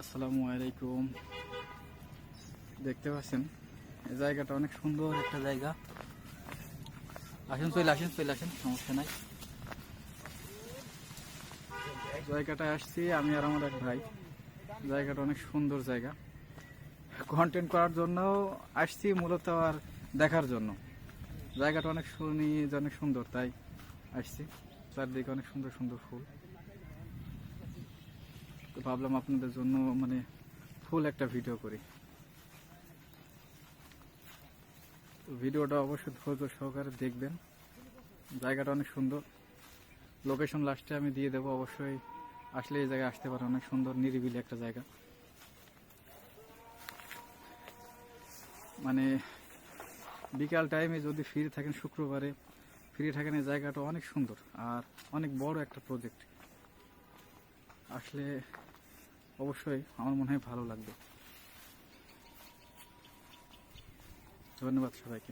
আসসালামু আলাইকুম। দেখতে পাচ্ছেন এই জায়গাটা অনেক সুন্দর একটা জায়গা। চলে আসেন, সমস্যা নাই। জায়গাটায় আসছি আমি আর আমার এক ভাই। জায়গাটা অনেক সুন্দর জায়গা, কন্টেন্ট করার জন্য আসছি মূলত, আর দেখার জন্য। জায়গাটা অনেক অনেক সুন্দর, তাই আসছি। চারদিকে অনেক সুন্দর সুন্দর ফুল, তো ভাবলাম আপনাদের জন্য ফুল একটা ভিডিও করি। ভিডিওটা অবশ্যই ধৈর্য সহকারে দেখবেন। জায়গাটা অনেক সুন্দর। লোকেশন লাস্টে আমি দিয়ে দেবো, অবশ্যই আসলে এই জায়গায় আসতে পারে। অনেক সুন্দর নিরিবিলি একটা জায়গা। বিকাল টাইমে যদি ফ্রি থাকেন, শুক্রবারে ফ্রি থাকেন, এই জায়গাটা অনেক সুন্দর আর অনেক বড় একটা প্রজেক্ট। আসলে অবশ্যই আমার মনে হয় ভালো লাগবে। ধন্যবাদ সবাইকে।